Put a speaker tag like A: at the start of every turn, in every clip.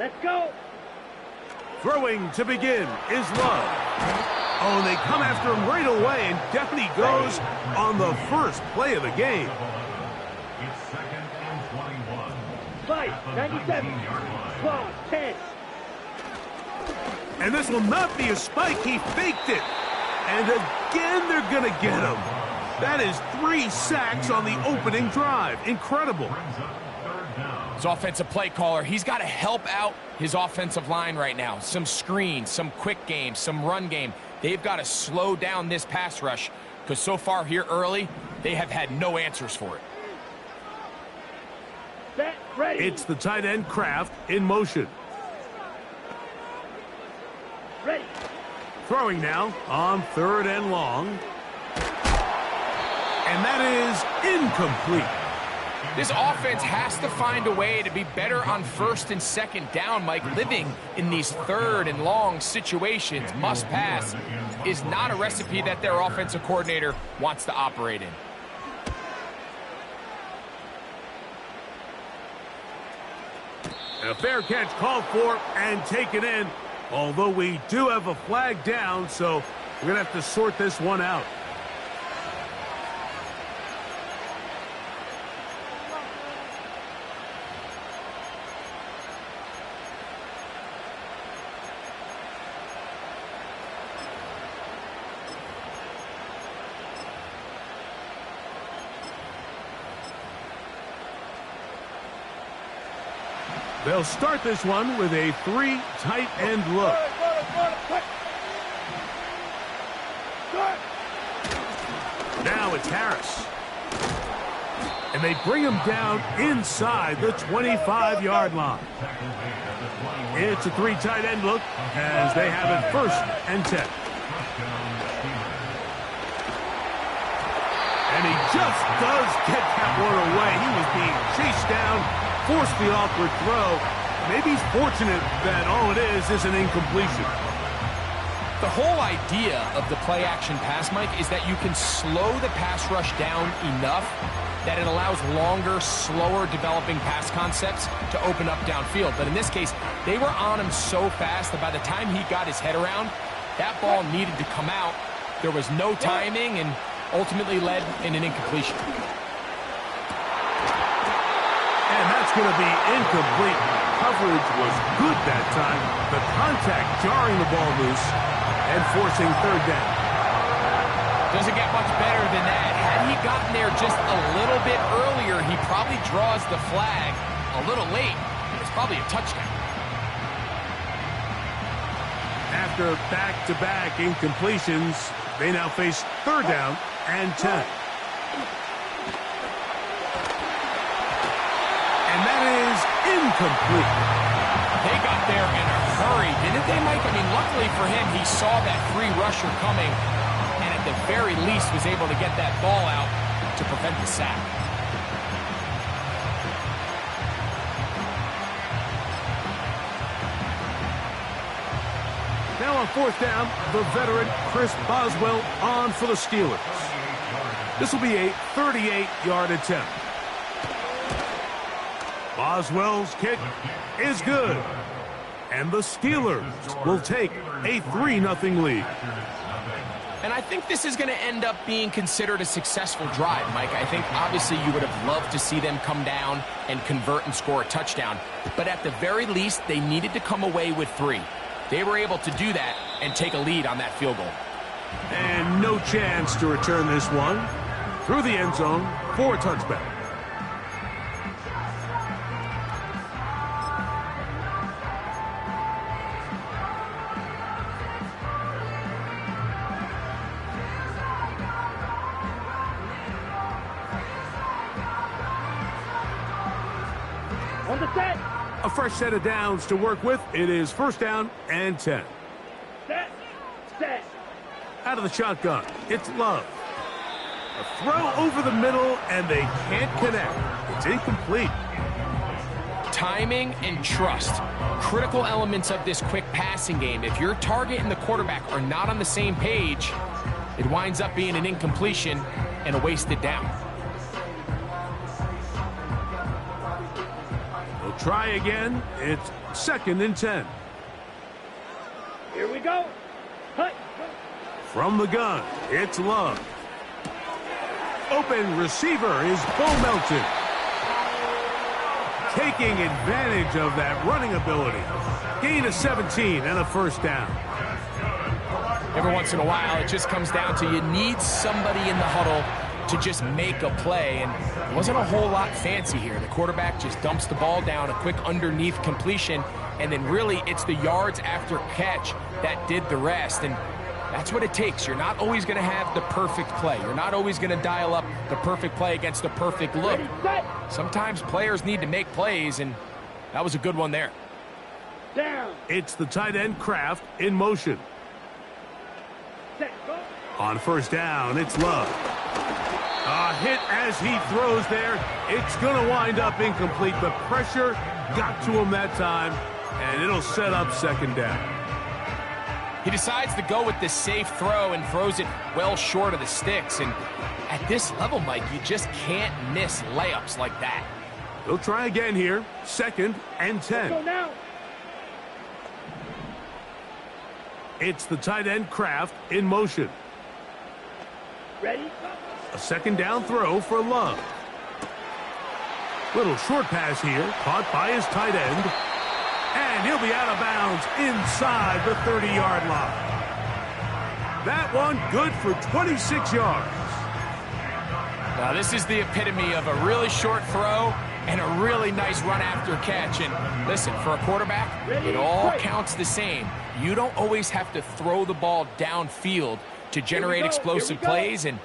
A: Let's go.
B: Throwing to begin is Love. Oh, and they come after him right away, and down he goes on the first play of the game.
A: It's 2nd and 21. 5, 97, 12, 10.
B: And this will not be a spike. He faked it. And again, they're going to get him. That is 3 sacks on the opening drive. Incredible.
C: His offensive play caller, he's got to help out his offensive line right now. Some screens, some quick game, some run game. They've got to slow down this pass rush because so far here early, they have had no answers for it.
A: Set, ready.
B: It's the tight end Kraft in motion.
A: Ready.
B: Throwing now on 3rd and long. And that is incomplete.
C: This offense has to find a way to be better on 1st and 2nd down, Mike. Living in these 3rd and long situations, must pass, is not a recipe that their offensive coordinator wants to operate in.
B: A fair catch called for and taken in. Although we do have a flag down, so we're going to have to sort this one out. They'll start this one with a 3 tight end look. Now it's Harris. And they bring him down inside the 25-yard line. It's a 3 tight end look as they have it 1st and 10. And he just does get that one away. He was being chased down, forced the awkward throw. Maybe he's fortunate that all it is an incompletion.
C: The whole idea of the play-action pass, Mike, is that you can slow the pass rush down enough that it allows longer, slower developing pass concepts to open up downfield. But in this case, they were on him so fast that by the time he got his head around, that ball needed to come out. There was no timing and ultimately led in an incompletion.
B: And that's going to be incomplete. Coverage was good that time. The contact jarring the ball loose and forcing 3rd down.
C: Doesn't get much better than that. Had he gotten there just a little bit earlier, he probably draws the flag a little late. It's probably a touchdown.
B: After back-to-back incompletions, they now face 3rd down and 10. And that is incomplete.
C: They got there in a hurry, didn't they, Mike? I mean, luckily for him, he saw that free rusher coming, and at the very least was able to get that ball out to prevent the sack.
B: Now on 4th down, the veteran Chris Boswell on for the Steelers. This will be a 38-yard attempt. Boswell's kick is good. And the Steelers will take a 3-0 lead.
C: And I think this is going to end up being considered a successful drive, Mike. I think obviously you would have loved to see them come down and convert and score a touchdown. But at the very least, they needed to come away with 3. They were able to do that and take a lead on that field goal.
B: And no chance to return this one through the end zone for a touchback.
A: On the set.
B: A fresh set of downs to work with. It is 1st down and 10.
A: Set. Set.
B: Out of the shotgun, it's Love. A throw over the middle, and they can't connect. It's incomplete.
C: Timing and trust, critical elements of this quick passing game. If your target and the quarterback are not on the same page, it winds up being an incompletion and a wasted down.
B: try again. It's 2nd and 10.
A: Here we go. Hut.
B: From the gun, it's Love. Open receiver is Bo Melton. Taking advantage of that running ability. Gain of 17 and a 1st down.
C: Every once in a while, it just comes down to you need somebody in the huddle to just make a play, and it wasn't a whole lot fancy here. The quarterback just dumps the ball down, a quick underneath completion, and then really it's the yards after catch that did the rest, and that's what it takes. You're not always going to have the perfect play. You're not always going to dial up the perfect play against the perfect look. Sometimes players need to make plays, and that was a good one there.
A: Down.
B: It's the tight end Kraft in motion.
A: Set. Go.
B: On 1st down, it's Love. A hit as he throws there. It's going to wind up incomplete. The pressure got to him that time, and it'll set up 2nd down.
C: He decides to go with this safe throw and throws it well short of the sticks. And at this level, Mike, you just can't miss layups like that.
B: They'll try again here. 2nd and 10.
A: Go now.
B: It's the tight end Kraft in motion.
A: Ready.
B: A 2nd down throw for Love. Little short pass here, caught by his tight end. And he'll be out of bounds inside the 30-yard line. That one good for 26 yards.
C: Now, this is the epitome of a really short throw and a really nice run after catch. And listen, for a quarterback, it all counts the same. You don't always have to throw the ball downfield to generate explosive plays, and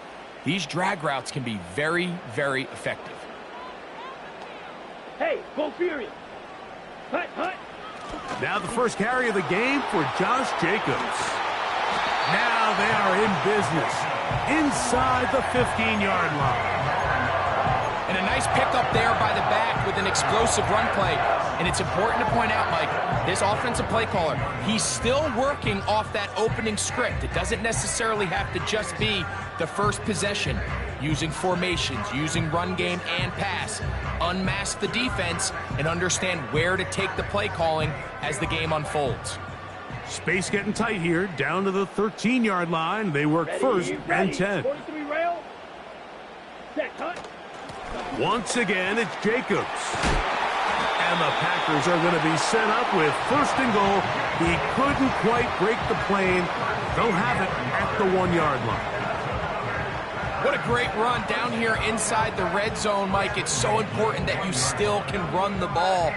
C: these drag routes can be very, very effective.
A: Hey, go Fury. Hut, hut.
B: Now the first carry of the game for Josh Jacobs. Now they are in business inside the 15-yard line.
C: And a nice pickup there by the back with an explosive run play. And it's important to point out, Mike, this offensive play caller, he's still working off that opening script. It doesn't necessarily have to just be the first possession. Using formations, using run game and pass. Unmask the defense and understand where to take the play calling as the game unfolds.
B: Space getting tight here, down to the 13-yard line. They work 1st and 10.
A: 43 rail. Set, hut.
B: Once again, it's Jacobs. And the Packers are going to be set up with 1st and goal. He couldn't quite break the plane. They'll have it at the 1-yard line.
C: What a great run down here inside the red zone, Mike. It's so important that you still can run the ball.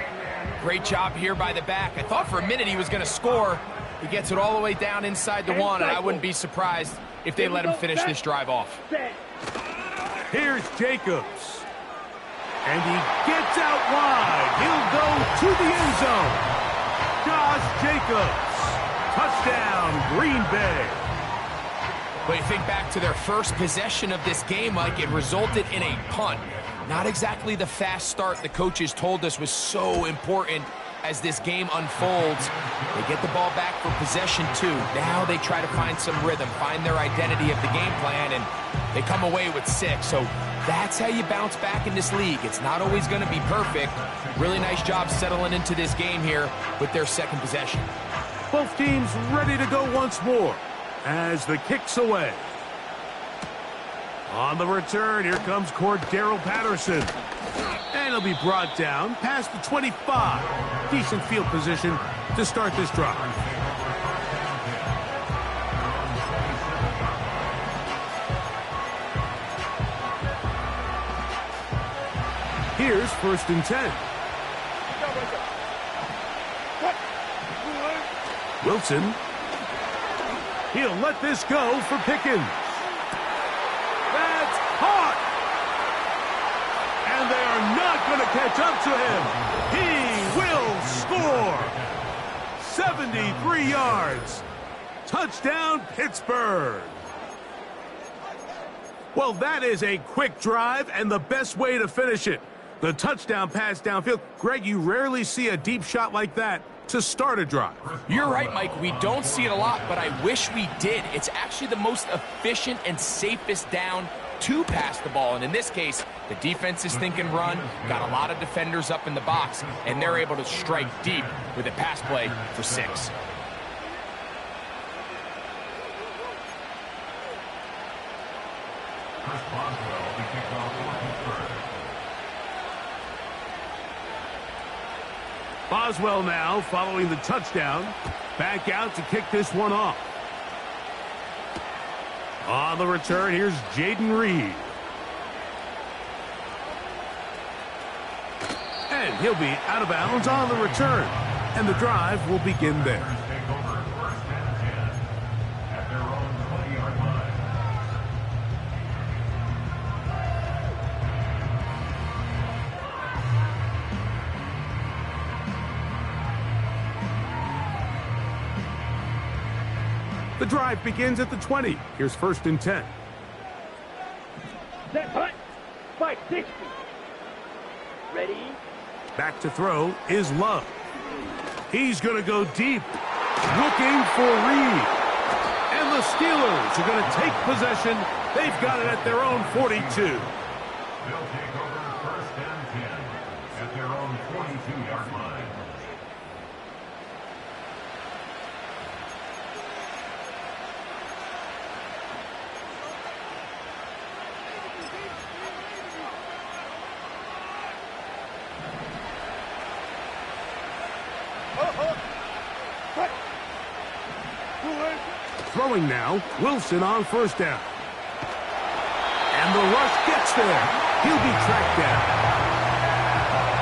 C: Great job here by the back. I thought for a minute he was going to score. He gets it all the way down inside the 1, and I wouldn't be surprised if they let him finish this drive off.
B: Here's Jacobs. And he gets out wide. He'll go to the end zone. Josh Jacobs. Touchdown, Green Bay.
C: But you think back to their first possession of this game, Mike, it resulted in a punt. Not exactly the fast start the coaches told us was so important as this game unfolds. They get the ball back for possession 2. Now they try to find some rhythm, find their identity of the game plan, and they come away with 6. So that's how you bounce back in this league. It's not always going to be perfect. Really nice job settling into this game here with their 2nd possession.
B: Both teams ready to go once more as the kick's away. On the return, here comes Cordero Patterson. And he'll be brought down past the 25. Decent field position to start this drive. Here's 1st and 10. Wilson. He'll let this go for Pickens. That's hot! And they are not going to catch up to him. He will score. 73 yards. Touchdown, Pittsburgh. Well, that is a quick drive and the best way to finish it. The touchdown pass downfield. Greg, you rarely see a deep shot like that to start a drive.
C: You're right, Mike. We don't see it a lot, but I wish we did. It's actually the most efficient and safest down to pass the ball. And in this case, the defense is thinking run, got a lot of defenders up in the box, and they're able to strike deep with a pass play for 6.
B: Boswell now following the touchdown. Back out to kick this one off. On the return, here's Jaden Reed. And he'll be out of bounds on the return. And the drive will begin there. The drive begins at the 20. Here's 1st and 10.
A: Set hunt. 560. Ready.
B: Back to throw is Love. He's going to go deep, looking for Reed. And the Steelers are going to take possession. They've got it at their own 42.
D: They'll take over 1st and 10 at their own 42-yard line.
B: Throwing now, Wilson on 1st down. And the rush gets there. He'll be tracked down.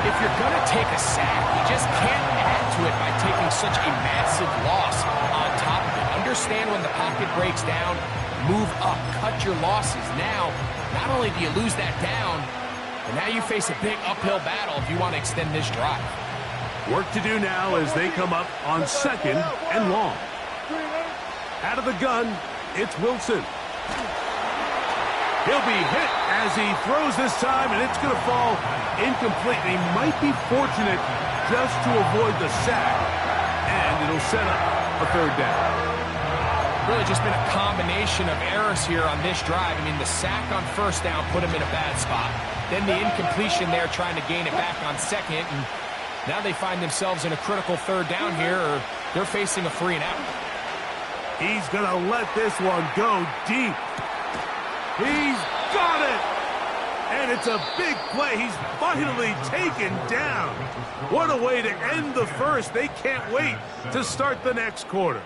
C: If you're going to take a sack, you just can't add to it by taking such a massive loss on top of it. Understand when the pocket breaks down, move up, cut your losses. Now, not only do you lose that down, but now you face a big uphill battle if you want to extend this drive.
B: Work to do now as they come up on 2nd and long. Out of the gun, it's Wilson. He'll be hit as he throws this time, and it's going to fall incomplete. He might be fortunate just to avoid the sack, and it'll set up a 3rd down.
C: Really just been a combination of errors here on this drive. I mean, the sack on 1st down put him in a bad spot. Then the incompletion there trying to gain it back on 2nd, and now they find themselves in a critical 3rd down here, or they're facing a 3 and out.
B: He's going to let this one go deep. He's got it! And it's a big play. He's finally taken down. What a way to end the 1st. They can't wait to start the next quarter.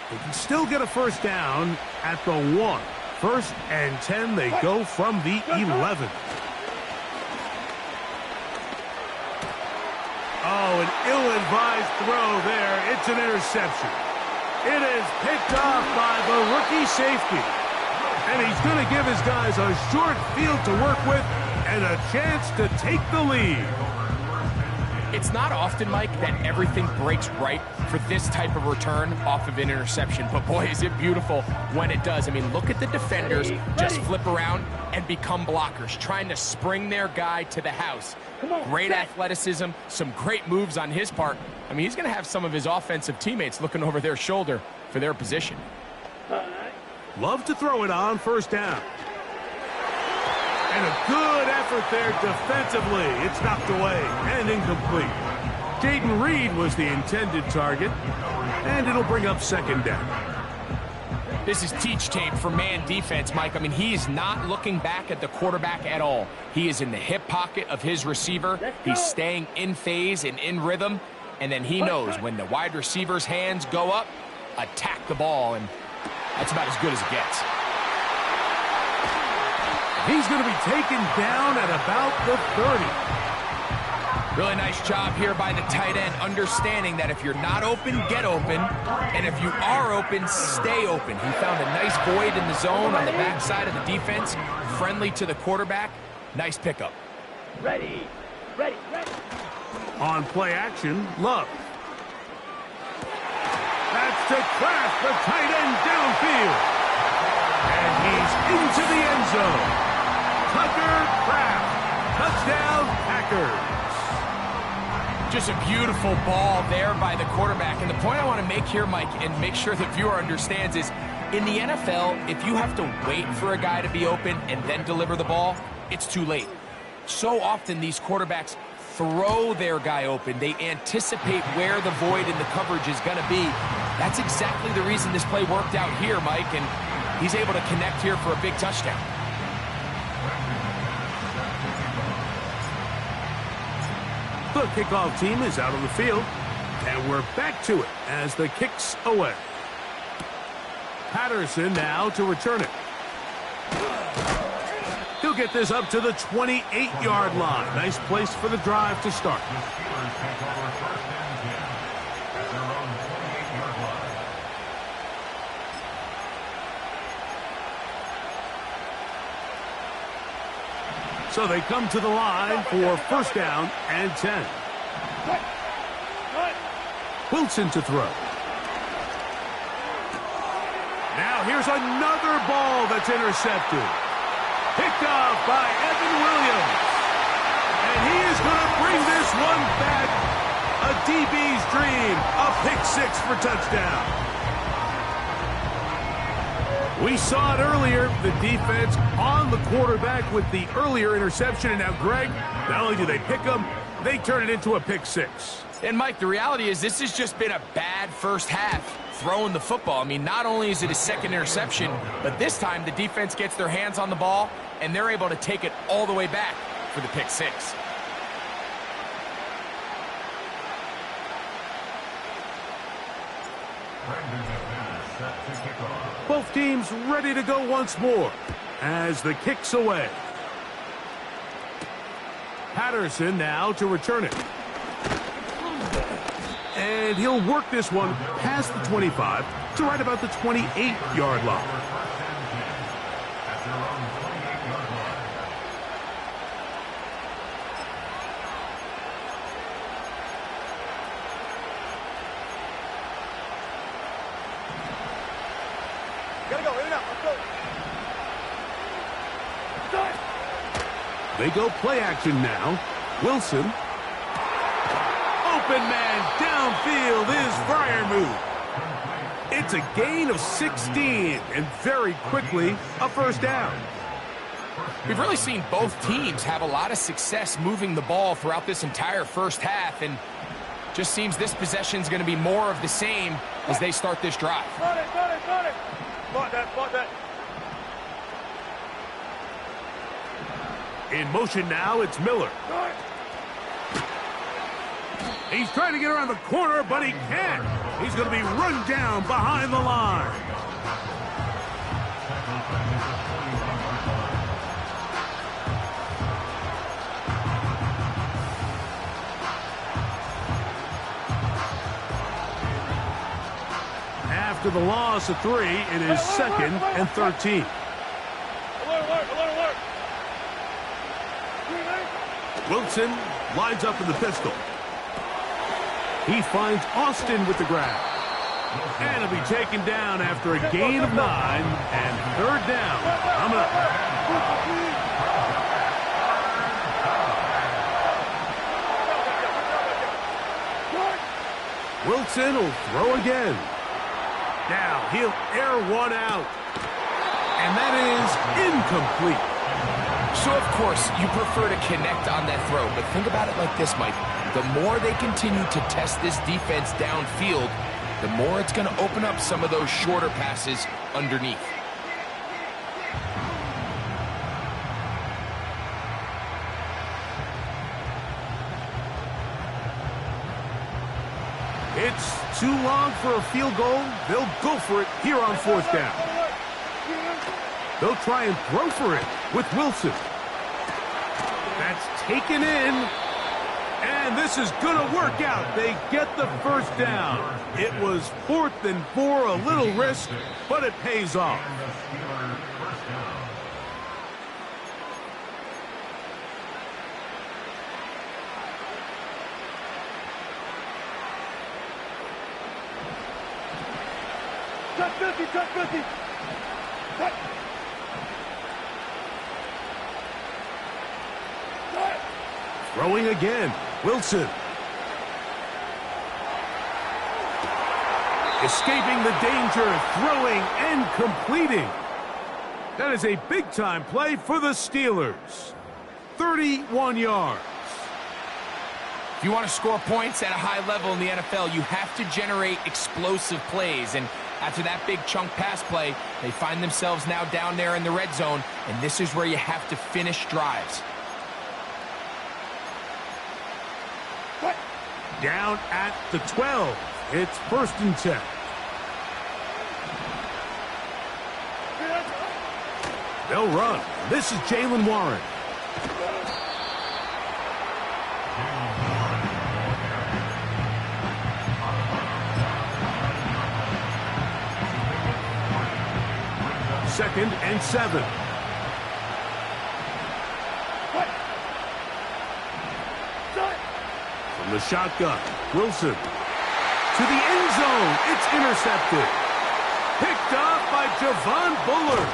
B: They can still get a 1st down at the 1. 1st and 10, they go from the 11. Oh, an ill-advised throw there. It's an interception. It is picked off by the rookie safety. And he's going to give his guys a short field to work with and a chance to take the lead.
C: It's not often, Mike, that everything breaks right for this type of return off of an interception. But, boy, is it beautiful when it does. I mean, look at the defenders just flip around and become blockers, trying to spring their guy to the house. Great athleticism, some great moves on his part. I mean, he's going to have some of his offensive teammates looking over their shoulder for their position.
B: Love to throw it on 1st down. And a good effort there defensively. It's knocked away and incomplete. Jaden Reed was the intended target, and it'll bring up 2nd down.
C: This is teach tape for man defense, Mike. I mean, he's not looking back at the quarterback at all. He is in the hip pocket of his receiver. He's staying in phase and in rhythm, and then he knows when the wide receiver's hands go up, attack the ball, and that's about as good as it gets.
B: He's going to be taken down at about the 30.
C: Really nice job here by the tight end, understanding that if you're not open, get open, and if you are open, stay open. He found a nice void in the zone on the backside of the defense, friendly to the quarterback. Nice pickup.
A: Ready. Ready. Ready.
B: On play action, Love. That's to crash the tight end downfield. And he's into the end zone. Tucker Kraft. Touchdown, Packers.
C: Just a beautiful ball there by the quarterback. And the point I want to make here, Mike, and make sure the viewer understands is, in the NFL, if you have to wait for a guy to be open and then deliver the ball, it's too late. So often these quarterbacks throw their guy open. They anticipate where the void in the coverage is going to be. That's exactly the reason this play worked out here, Mike, and he's able to connect here for a big touchdown.
B: The kickoff team is out on the field, and we're back to it as the kick's away. Patterson now to return it. He'll get this up to the 28-yard line. Nice place for the drive to start.
D: The Steelers take over first and 10 at their own 28-yard line.
B: So they come to the line for first down and 10. Wilson to throw. Now here's another ball that's intercepted. Picked off by Evan Williams. And he is going to bring this one back. A DB's dream. A pick-6 for touchdown. We saw it earlier, the defense on the quarterback with the earlier interception. And now, Greg, not only do they pick him, they turn it into a pick-6.
C: And, Mike, the reality is this has just been a bad first half throwing the football. I mean, not only is it his second interception, but this time the defense gets their hands on the ball, and they're able to take it all the way back for the pick-6.
B: Both teams ready to go once more as the kick's away. Patterson now to return it. And he'll work this one past the 25 to right about the 28-yard line.
A: Gotta go, in and out, let's go.
B: They go play action now. Wilson. Open man downfield is Freiermuth. It's a gain of 16 and very quickly a first down.
C: We've really seen both teams have a lot of success moving the ball throughout this entire first half, and just seems this possession is going to be more of the same as they start this drive.
A: Got it. Spot that.
B: In motion now, it's Miller. He's trying to get around the corner, but he can't. He's going to be run down behind the line. After the loss of 3, it is second and 13.
A: Alert.
B: Wilson lines up in the pistol. He finds Austin with the grab. And he'll be taken down after a gain of 9 and third down. Coming up. Wilson will throw again. Now he'll air one out. And that is incomplete.
C: So, of course, you prefer to connect on that throw, but think about it like this, Mike. The more they continue to test this defense downfield, the more it's going to open up some of those shorter passes underneath.
B: It's too long for a field goal. They'll go for it here on fourth down. They'll try and throw for it with Wilson. That's taken in. And this is going to work out. They get the first down. It was 4th and 4, a little risk, but it pays off.
A: Touch 50.
B: Throwing again. Wilson. Escaping the danger, throwing and completing. That is a big-time play for the Steelers. 31 yards.
C: If you want to score points at a high level in the NFL, you have to generate explosive plays. And after that big chunk pass play, they find themselves now down there in the red zone, and this is where you have to finish drives.
B: Down at the 12. It's 1st and 10. They'll run. This is Jaylen Warren. Second and 7. From the shotgun, Wilson. To the end zone. It's intercepted. Picked off by Javon Bullard.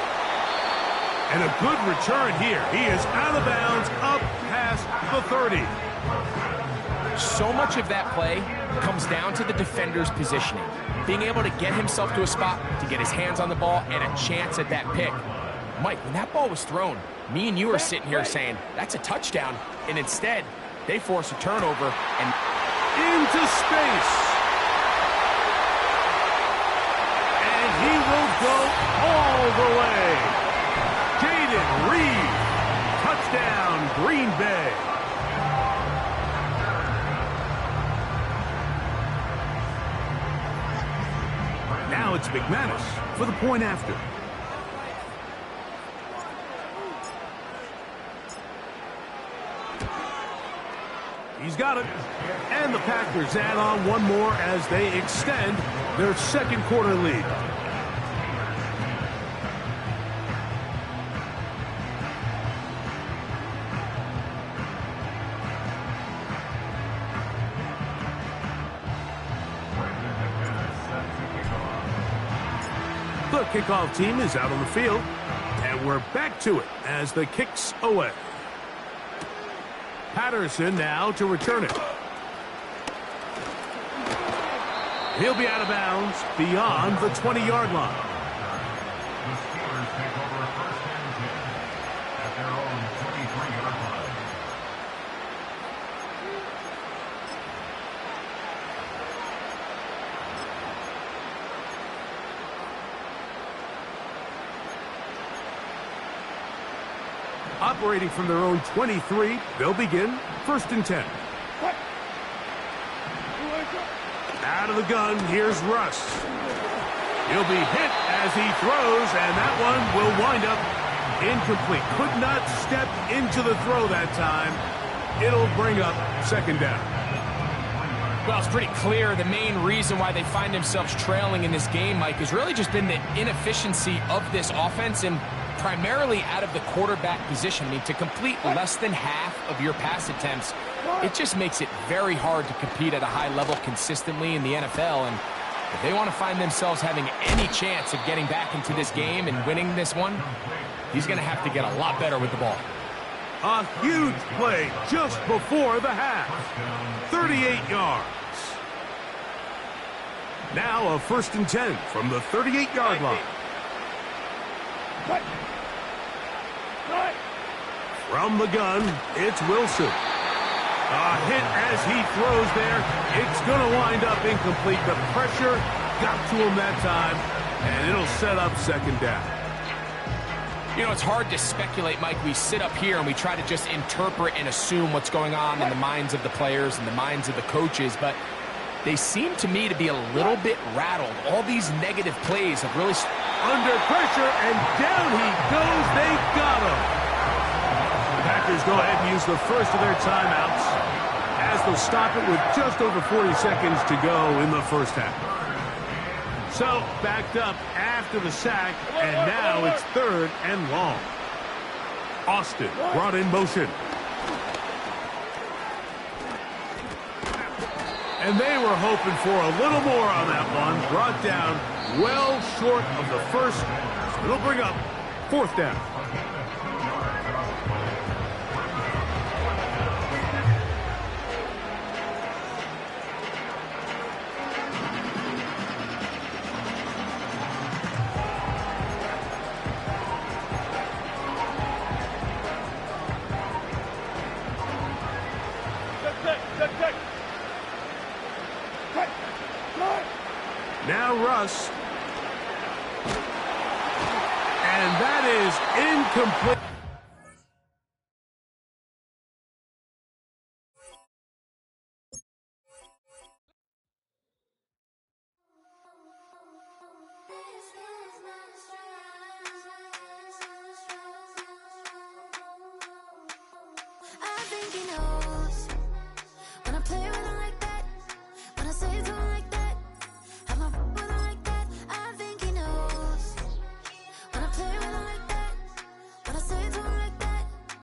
B: And a good return here. He is out of bounds up past the 30.
C: So much of that play comes down to the defender's positioning. Being able to get himself to a spot, to get his hands on the ball, and a chance at that pick. Mike, when that ball was thrown, me and you are sitting here saying, that's a touchdown. And instead, they force a turnover and
B: into space. And he will go all the way. Jaden Reed. Touchdown, Green Bay. Now it's McManus for the point after. He's got it. And the Packers add on one more as they extend their second quarter lead. The kickoff team is out on the field, and we're back to it as the kick's away. Patterson now to return it. He'll be out of bounds beyond the 20-yard line.
D: The Steelers take over 1st and 10 at their own 23-yard line.
B: Operating from their own 23, they'll begin 1st and 10. Out of the gun, here's Russ. He'll be hit as he throws, and that one will wind up incomplete. Could not step into the throw that time. It'll bring up 2nd down.
C: Well, it's pretty clear the main reason why they find themselves trailing in this game, Mike, has really just been the inefficiency of this offense and primarily out of the quarterback position. I mean, to complete less than half of your pass attempts, it just makes it very hard to compete at a high level consistently in the NFL. And if they want to find themselves having any chance of getting back into this game and winning this one, he's going to have to get a lot better with the ball.
B: A huge play just before the half. 38 yards. Now a 1st and 10 from the 38-yard line. From the gun, it's Wilson. A hit as he throws there. It's going to wind up incomplete. The pressure got to him that time, and it'll set up 2nd down.
C: You know, it's hard to speculate, Mike. We sit up here and we try to just interpret and assume what's going on in the minds of the players and the minds of the coaches, but they seem to me to be a little bit rattled. All these negative plays have really...
B: Under pressure, and down he goes. They got him. The Packers go ahead and use the first of their timeouts as they'll stop it with just over 40 seconds to go in the first half. So, backed up after the sack, and now it's 3rd and long. Austin brought in motion. And they were hoping for a little more on that one. Brought down well short of the first. So it'll bring up 4th down. Now Russ. And that is incomplete.
E: I've been,